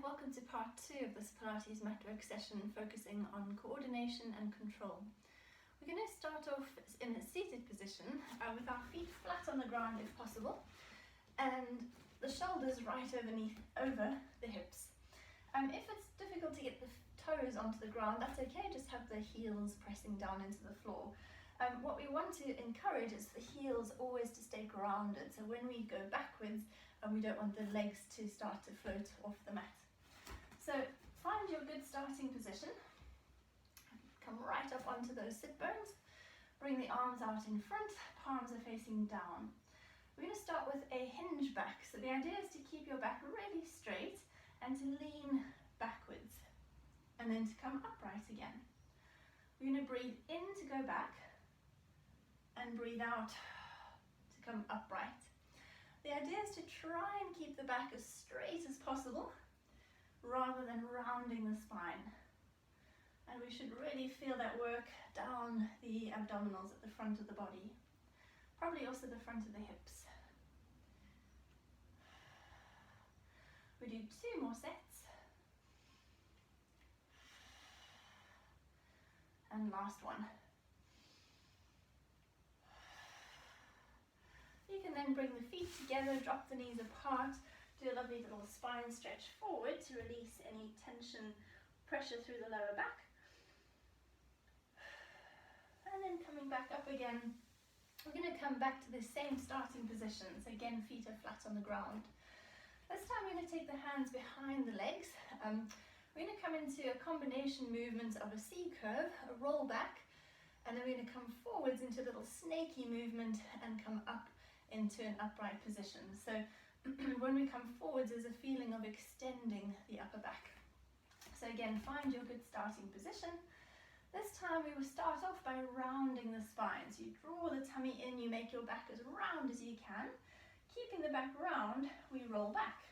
welcome to part 2 of this Pilates mat work session focusing on coordination and control. We're going to start off in a seated position with our feet flat on the ground if possible and the shoulders right over the hips. If it's difficult to get the toes onto the ground, that's okay, just have the heels pressing down into the floor. What we want to encourage is the heels always to stay grounded, so when we go backwards, we don't want the legs to start to float off the mat. So find your good starting position, come right up onto those sit bones, bring the arms out in front, palms are facing down. We're going to start with a hinge back, so the idea is to keep your back really straight and to lean backwards and then to come upright again. We're going to breathe in to go back and breathe out to come upright. The idea is to try and keep the back as straight as possible rather than rounding the spine. And we should really feel that work down the abdominals at the front of the body, probably also the front of the hips. We do 2 more sets. And last one. You can then bring the feet together, drop the knees apart, do a lovely little spine stretch forward to release any tension, pressure through the lower back. And then coming back up again, we're going to come back to the same starting position. So again, feet are flat on the ground. This time we're going to take the hands behind the legs. We're going to come into a combination movement of a C curve, a roll back, and then we're going to come forwards into a little snaky movement and come up into an upright position. So when we come forwards, there's a feeling of extending the upper back. So again, find your good starting position. This time we will start off by rounding the spine. So you draw the tummy in, you make your back as round as you can. Keeping the back round, we roll back.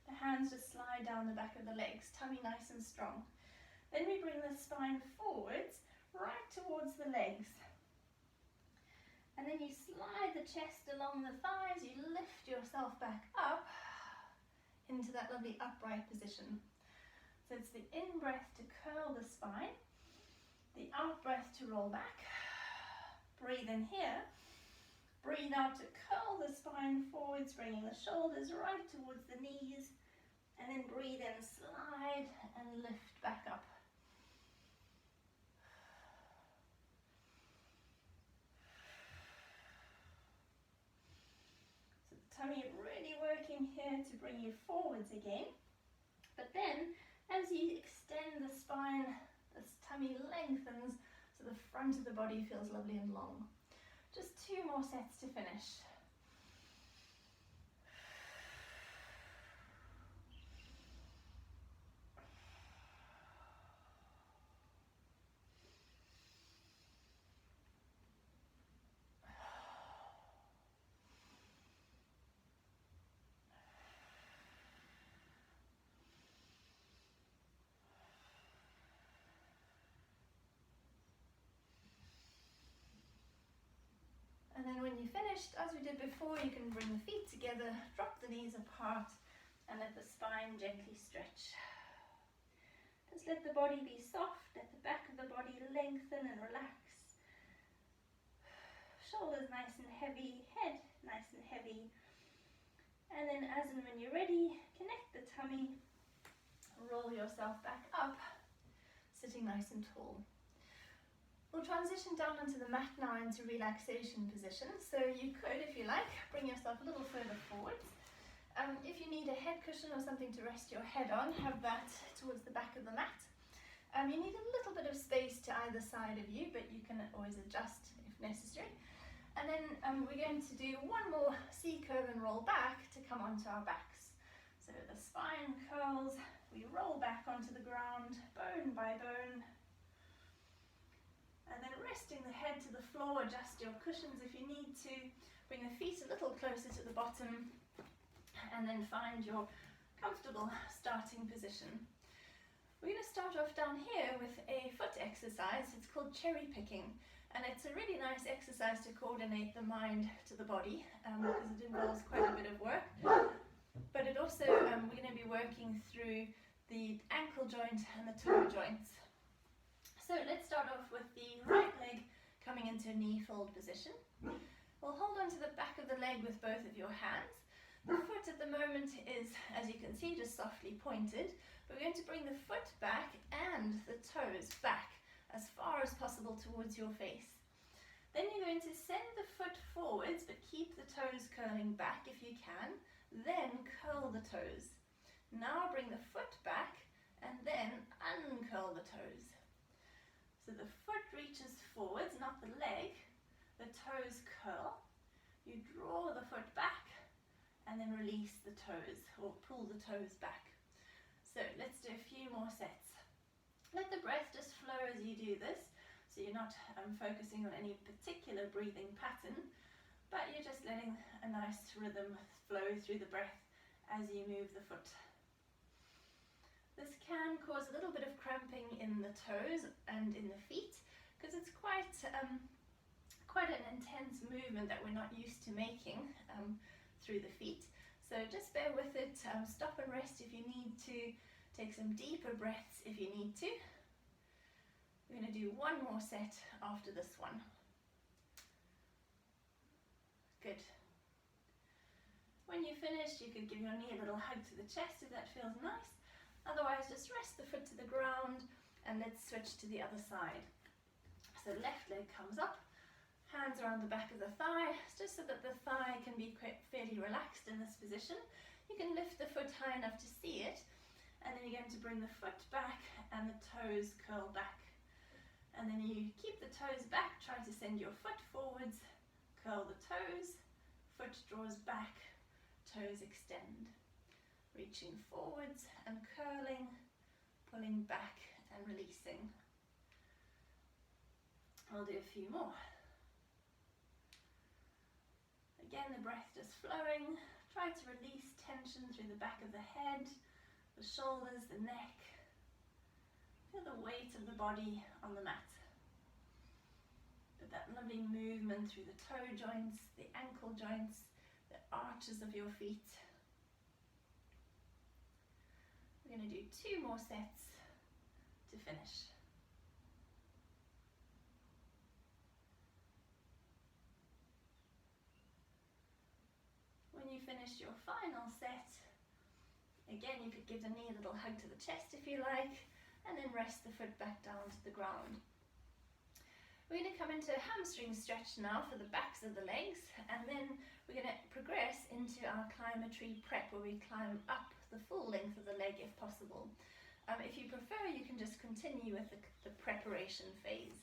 The hands just slide down the back of the legs, tummy nice and strong. Then we bring the spine forwards, right towards the legs. And then you slide the chest along the thighs, you lift yourself back up into that lovely upright position. So it's the in-breath to curl the spine, the out-breath to roll back. Breathe in here. Breathe out to curl the spine forwards, bringing the shoulders right towards the knees. And then breathe in, slide and lift back up. Tummy really working here to bring you forwards again. But then, as you extend the spine, the tummy lengthens so the front of the body feels lovely and long. Just 2 more sets to finish. And then when you're finished, as we did before, you can bring the feet together, drop the knees apart, and let the spine gently stretch. Just let the body be soft, let the back of the body lengthen and relax. Shoulders nice and heavy, head nice and heavy. And then as and when you're ready, connect the tummy, roll yourself back up, sitting nice and tall. We'll transition down onto the mat now into relaxation position. So you could, if you like, bring yourself a little further forwards. If you need a head cushion or something to rest your head on, have that towards the back of the mat. You need a little bit of space to either side of you, but you can always adjust if necessary. And then we're going to do 1 more C curve and roll back to come onto our backs. So the spine curls, we roll back onto the ground, bone by bone. And then resting the head to the floor, adjust your cushions if you need to. Bring the feet a little closer to the bottom. And then find your comfortable starting position. We're going to start off down here with a foot exercise. It's called cherry picking. And it's a really nice exercise to coordinate the mind to the body because it involves quite a bit of work. But it also, we're going to be working through the ankle joint and the toe joints. So let's start off with the right leg coming into a knee fold position. We'll hold on to the back of the leg with both of your hands. The foot at the moment is, as you can see, just softly pointed. But we're going to bring the foot back and the toes back as far as possible towards your face. Then you're going to send the foot forwards, but keep the toes curling back if you can. Then curl the toes. Now bring the foot back and then uncurl the toes. So the foot reaches forwards, not the leg. The toes curl. You draw the foot back and then release the toes, or pull the toes back. So let's do a few more sets. Let the breath just flow as you do this. So you're not focusing on any particular breathing pattern, but you're just letting a nice rhythm flow through the breath as you move the foot. This can cause a little bit of cramping in the toes and in the feet because it's quite an intense movement that we're not used to making through the feet. So just bear with it, stop and rest if you need to, take some deeper breaths if you need to. We're going to do one more set after this one. Good. When you finish, you could give your knee a little hug to the chest if that feels nice. Otherwise, just rest the foot to the ground and let's switch to the other side. So left leg comes up, hands around the back of the thigh, just so that the thigh can be fairly relaxed in this position. You can lift the foot high enough to see it, and then you're going to bring the foot back and the toes curl back. And then you keep the toes back, try to send your foot forwards, curl the toes, foot draws back, toes extend. Reaching forwards and curling, pulling back and releasing. I'll do a few more. Again, the breath just flowing. Try to release tension through the back of the head, the shoulders, the neck. Feel the weight of the body on the mat. But that lovely movement through the toe joints, the ankle joints, the arches of your feet. We're going to do 2 more sets to finish. When you finish your final set, again you could give the knee a little hug to the chest if you like, and then rest the foot back down to the ground. We're going to come into a hamstring stretch now for the backs of the legs, and then we're going to progress into our climb a tree prep, where we climb up the full length of the leg if possible. If you prefer, you can just continue with the preparation phase.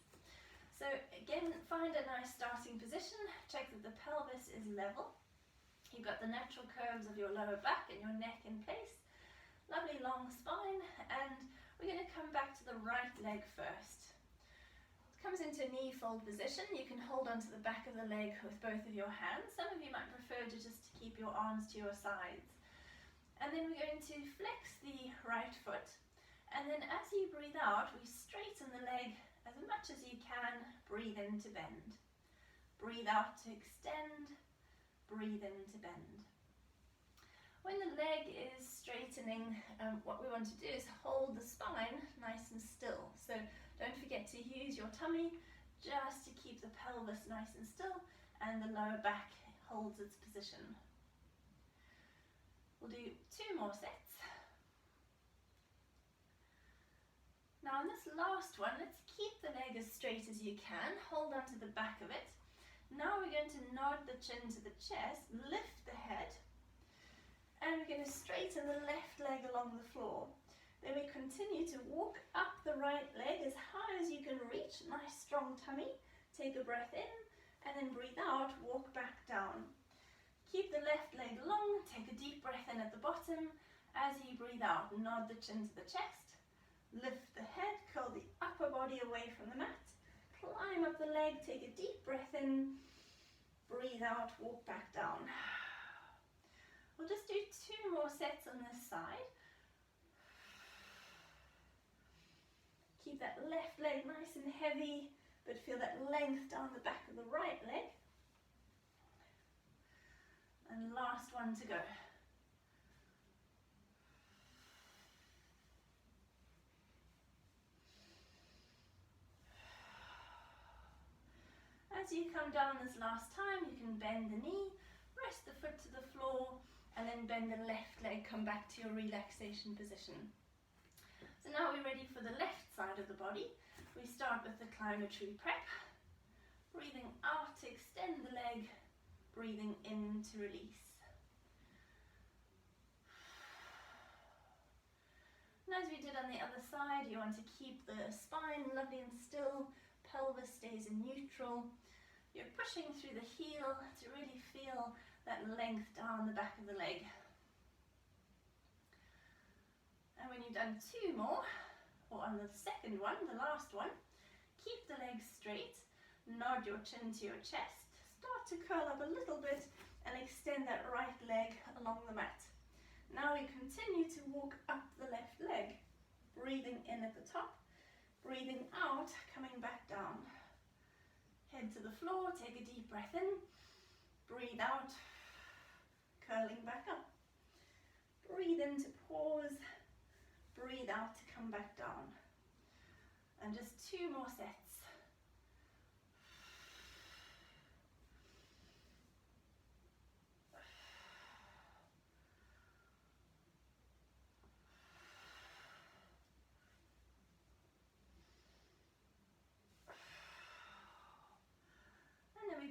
So again, find a nice starting position, check that the pelvis is level. You've got the natural curves of your lower back and your neck in place. Lovely long spine, and we're going to come back to the right leg first. It comes into a knee fold position. You can hold onto the back of the leg with both of your hands. Some of you might prefer to just keep your arms to your sides. And then we're going to flex the right foot. And then as you breathe out, we straighten the leg as much as you can. Breathe in to bend. Breathe out to extend. Breathe in to bend. When the leg is straightening, what we want to do is hold the spine nice and still. So don't forget to use your tummy just to keep the pelvis nice and still, and the lower back holds its position. We'll do 2 more sets. Now on this last one, let's keep the leg as straight as you can. Hold on to the back of it. Now we're going to nod the chin to the chest, lift the head, and we're going to straighten the left leg along the floor. Then we continue to walk up the right leg as high as you can reach. Nice strong tummy. Take a breath in and then breathe out, walk back down. Keep the left leg long, take a deep breath in at the bottom. As you breathe out, nod the chin to the chest, lift the head, curl the upper body away from the mat, climb up the leg, take a deep breath in, breathe out, walk back down. We'll just do 2 more sets on this side. Keep that left leg nice and heavy, but feel that length down the back of the right leg. And last one to go. As you come down this last time, you can bend the knee, rest the foot to the floor, and then bend the left leg, come back to your relaxation position. So now we're ready for the left side of the body. We start with the climber tree prep. Breathing out to extend the leg, breathing in to release. And as we did on the other side, you want to keep the spine lovely and still, pelvis stays in neutral. You're pushing through the heel to really feel that length down the back of the leg. And when you've done 2 more, or on the second one, the last one, keep the legs straight, nod your chin to your chest, start to curl up a little bit and extend that right leg along the mat. Now we continue to walk up the left leg, breathing in at the top, breathing out, coming back down. Head to the floor, take a deep breath in, breathe out, curling back up. Breathe in to pause, breathe out to come back down. And just 2 more sets.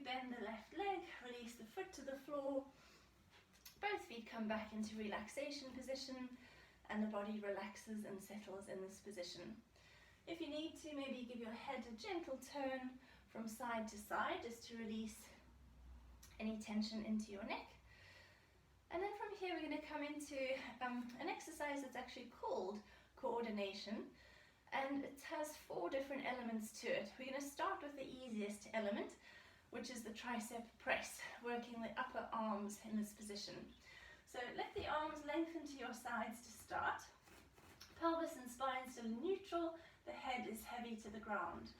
Bend the left leg, release the foot to the floor, both feet come back into relaxation position, and the body relaxes and settles in this position. If you need to, maybe give your head a gentle turn from side to side just to release any tension into your neck. And then from here we're going to come into an exercise that's actually called Co-ordination, and it has 4 different elements to it. We're going to start with the easiest element, which is the tricep press, working the upper arms in this position. So let the arms lengthen to your sides to start. Pelvis and spine still neutral, the head is heavy to the ground.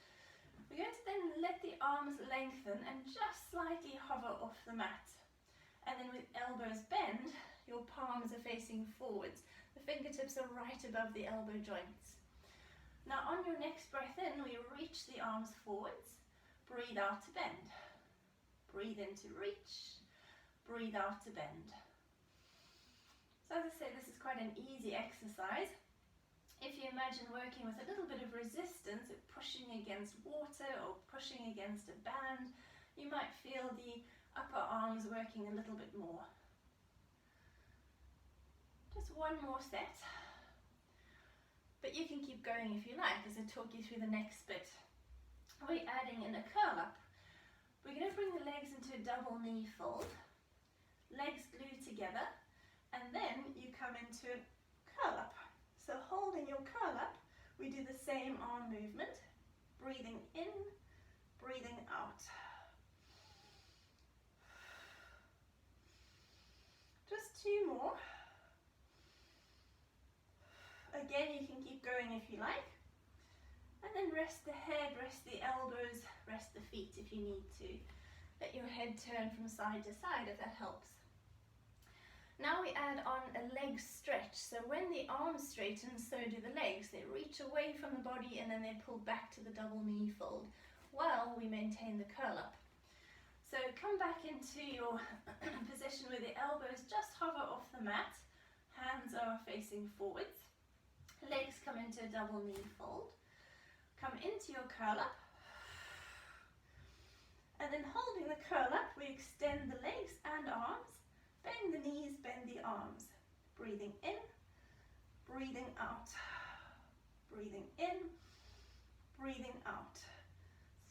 We're going to then let the arms lengthen and just slightly hover off the mat. And then with elbows bend, your palms are facing forwards. The fingertips are right above the elbow joints. Now on your next breath in, we reach the arms forwards. Breathe out to bend. Breathe in to reach. Breathe out to bend. So as I say, this is quite an easy exercise. If you imagine working with a little bit of resistance, pushing against water or pushing against a band, you might feel the upper arms working a little bit more. Just 1 more set. But you can keep going if you like as I talk you through the next bit. We're adding in a curl up. We're going to bring the legs into a double knee fold, legs glued together, and then you come into a curl up. So holding your curl up, we do the same arm movement, breathing in, breathing out. Just 2 more. Again, you can keep going if you like. And then rest the head, rest the elbows, rest the feet if you need to. Let your head turn from side to side if that helps. Now we add on a leg stretch. So when the arms straighten, so do the legs. They reach away from the body and then they pull back to the double knee fold while we maintain the curl up. So come back into your position where the elbows just hover off the mat. Hands are facing forwards. Legs come into a double knee fold. Come into your curl up, and then holding the curl up, we extend the legs and arms, bend the knees, bend the arms, breathing in, breathing out, breathing in, breathing out.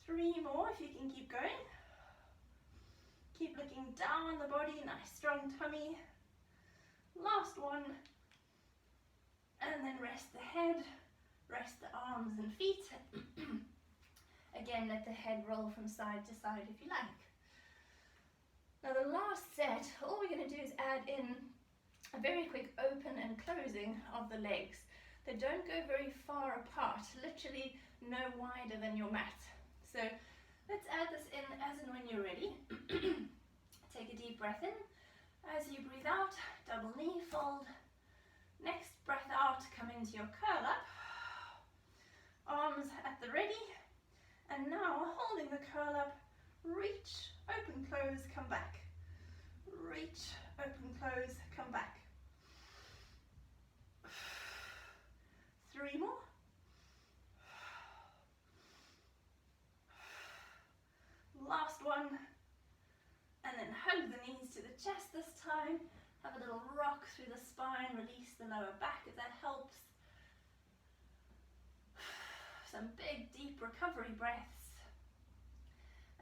3 more if you can keep going. Keep looking down the body, nice strong tummy. Last one, and then rest the head. Rest the arms and feet. Again, let the head roll from side to side if you like. Now the last set, all we're going to do is add in a very quick open and closing of the legs. They don't go very far apart, literally no wider than your mat. So let's add this in as and when you're ready. Take a deep breath in. As you breathe out, double knee fold. Next breath out, come into your curl up. Arms at the ready, and now holding the curl up, Reach, open, close, come back. Reach, open, close, come back. 3 more. Last one. And then hug the knees to the chest this time. Have a little rock through the spine, release the lower back if that helps. Some big deep recovery breaths.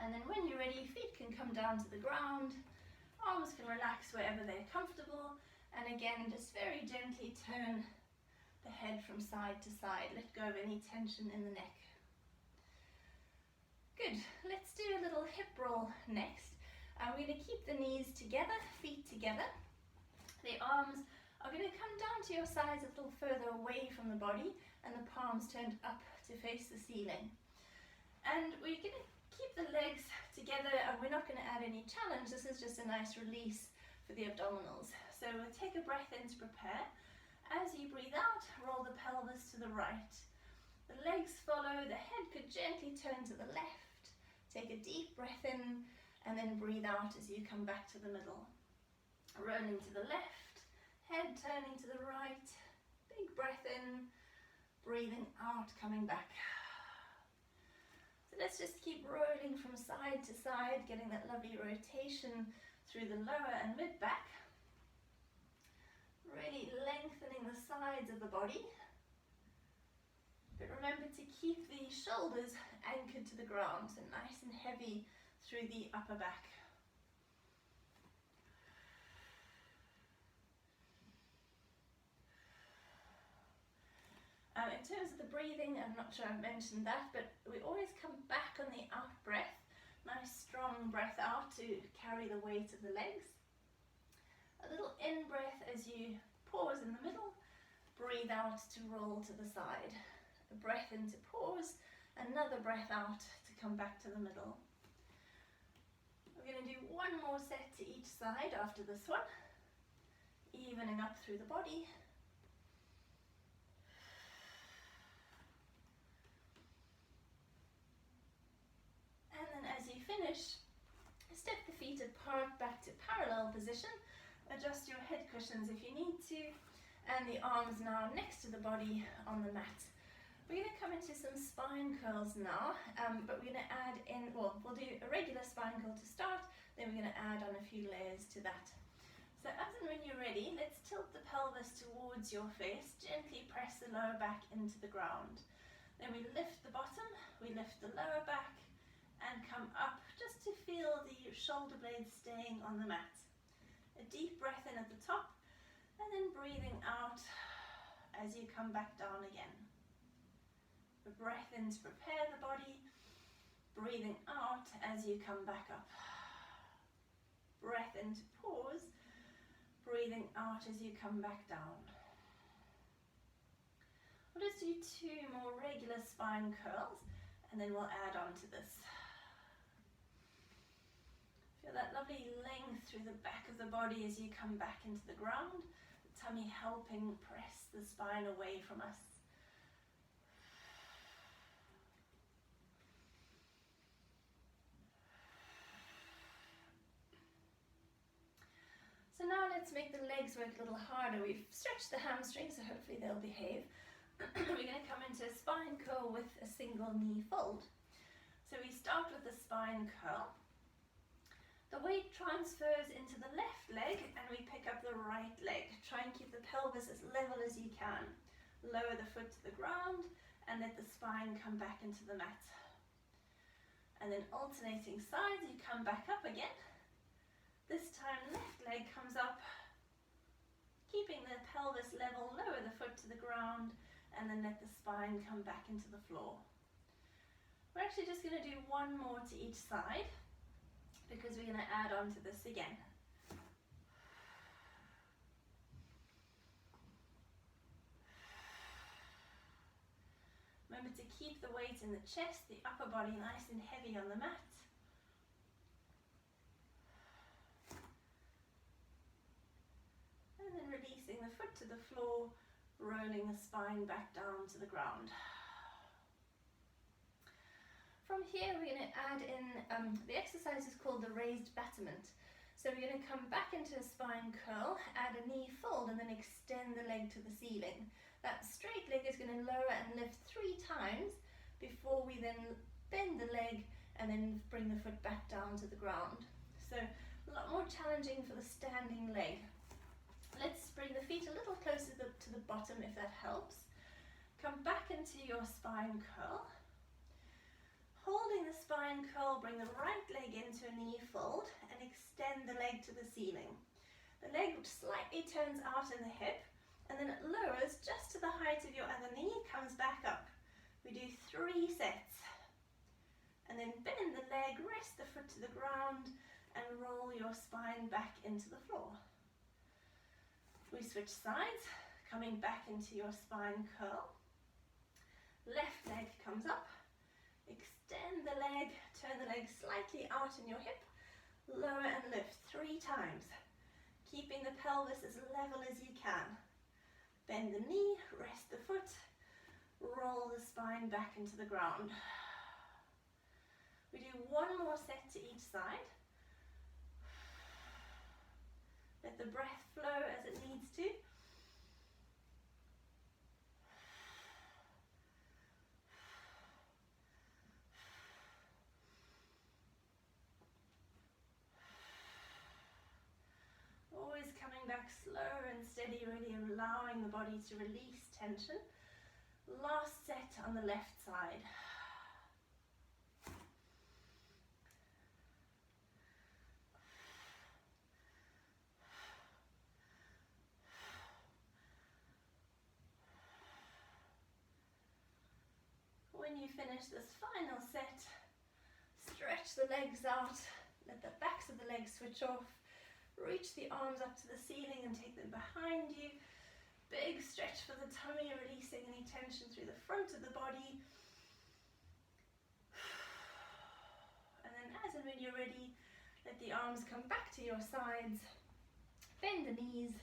And then when you're ready, feet can come down to the ground, arms can relax wherever they're comfortable, and again just very gently turn the head from side to side. Let go of any tension in the neck. Good, let's do a little hip roll next. We're going to keep the knees together, feet together. The arms are going to come down to your sides a little further away from the body, and the palms turned up to face the ceiling. And we're going to keep the legs together, and we're not going to add any challenge. This is just a nice release for the abdominals. So we'll take a breath in to prepare. As you breathe out, roll the pelvis to the right. The legs follow, the head could gently turn to the left. Take a deep breath in, and then breathe out as you come back to the middle. Rolling to the left, head turning to the right. Big breath in, breathing out, coming back. So let's just keep rolling from side to side, getting that lovely rotation through the lower and mid back. Really lengthening the sides of the body. But remember to keep the shoulders anchored to the ground, so nice and heavy through the upper back. In terms of the breathing, I'm not sure I've mentioned that, but we always come back on the out breath. Nice strong breath out to carry the weight of the legs. A little in breath as you pause in the middle, breathe out to roll to the side. A breath in to pause, another breath out to come back to the middle. We're going to do one more set to each side after this one, evening up through the body. And then as you finish, step the feet apart back to parallel position. Adjust your head cushions if you need to, and the arms now next to the body on the mat. We're going to come into some spine curls now, but we're going to add in, well, we'll do a regular spine curl to start, then we're going to add on a few layers to that. So as and when you're ready, let's tilt the pelvis towards your face, gently press the lower back into the ground. Then we lift the bottom, we lift the lower back, and come up just to feel the shoulder blades staying on the mat. A deep breath in at the top, and then breathing out as you come back down again. A breath in to prepare the body, breathing out as you come back up. Breath in to pause, breathing out as you come back down. We'll just do 2 more regular spine curls, and then we'll add on to this. Feel that lovely length through the back of the body as you come back into the ground, the tummy helping press the spine away from us. So now let's make the legs work a little harder. We've stretched the hamstrings, so hopefully they'll behave. We're going to come into a spine curl with a single knee fold. So we start with the spine curl. The weight transfers into the left leg and we pick up the right leg. Try and keep the pelvis as level as you can. Lower the foot to the ground and let the spine come back into the mat. And then alternating sides, you come back up again. This time left leg comes up, keeping the pelvis level, lower the foot to the ground, and then let the spine come back into the floor. We're actually just going to do 1 more to each side, because we're going to add on to this again. Remember to keep the weight in the chest, the upper body nice and heavy on the mat. And then releasing the foot to the floor, rolling the spine back down to the ground. From here we're going to add in, the exercise is called the raised battlement. So we're going to come back into a spine curl, add a knee fold, and then extend the leg to the ceiling. That straight leg is going to lower and lift 3 times before we then bend the leg and then bring the foot back down to the ground. So a lot more challenging for the standing leg. Let's bring the feet a little closer to the bottom if that helps. Come back into your spine curl. Holding the spine curl, bring the right leg into a knee fold and extend the leg to the ceiling. The leg slightly turns out in the hip and then it lowers just to the height of your other knee, comes back up. We do 3 sets. And then bend the leg, rest the foot to the ground and roll your spine back into the floor. We switch sides, coming back into your spine curl. Left leg comes up. Extend the leg, turn the leg slightly out in your hip, lower and lift 3 times, keeping the pelvis as level as you can. Bend the knee, rest the foot, roll the spine back into the ground. We do 1 more set to each side. Let the breath flow as it needs to. Always coming back slow and steady, really allowing the body to release tension. Last set on the left side. When you finish this final set, stretch the legs out, let the backs of the legs switch off. Reach the arms up to the ceiling and take them behind you. Big stretch for the tummy, releasing any tension through the front of the body. And then as and when you're ready, let the arms come back to your sides. Bend the knees.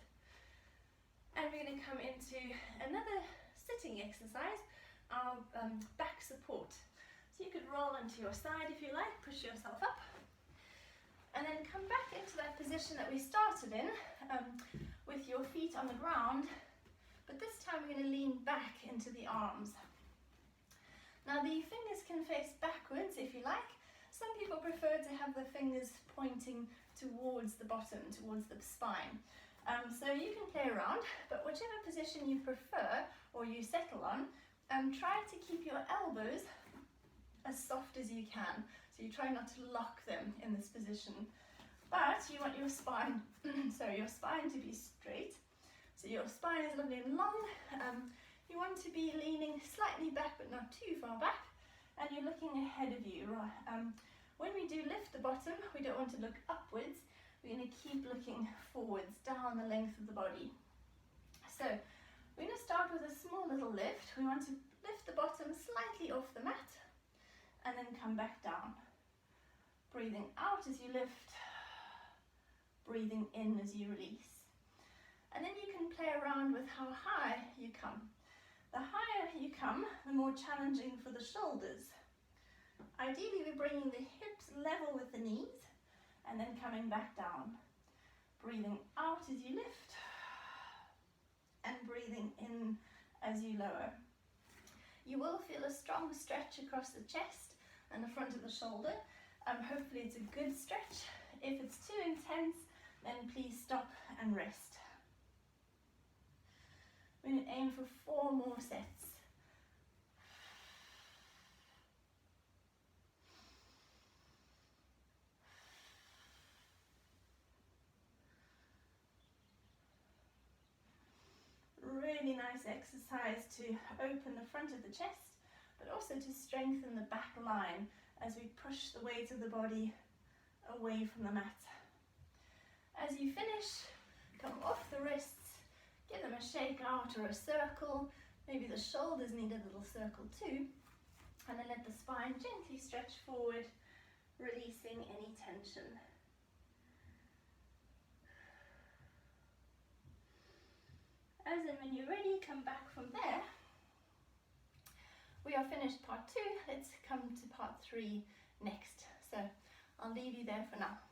And we're going to come into another sitting exercise, our back support. So you could roll onto your side if you like, push yourself up. And then come back into that position that we started in, with your feet on the ground, but this time we're going to lean back into the arms. Now the fingers can face backwards if you like. Some people prefer to have the fingers pointing towards the bottom, towards the spine. So you can play around, but whichever position you prefer or you settle on, try to keep your elbows as soft as you can. So you try not to lock them in this position, but you want your spine, your spine to be straight. So your spine is lovely and long. You want to be leaning slightly back, but not too far back, and you're looking ahead of you. When we do lift the bottom, we don't want to look upwards. We're going to keep looking forwards, down the length of the body. So we're going to start with a small little lift. We want to lift the bottom slightly off the mat, and then come back down. Breathing out as you lift, breathing in as you release. And then you can play around with how high you come. The higher you come, the more challenging for the shoulders. Ideally, we're bringing the hips level with the knees, and then coming back down. Breathing out as you lift, and breathing in as you lower. You will feel a strong stretch across the chest and the front of the shoulder. Hopefully it's a good stretch. If it's too intense, then please stop and rest. We're going to aim for 4 more sets. Really nice exercise to open the front of the chest, but also to strengthen the back line as we push the weight of the body away from the mat. As you finish, come off the wrists, give them a shake out or a circle. Maybe the shoulders need a little circle too. And then let the spine gently stretch forward, releasing any tension. As and when you're ready, come back from there. We are finished part 2. Let's come to part 3 next. So I'll leave you there for now.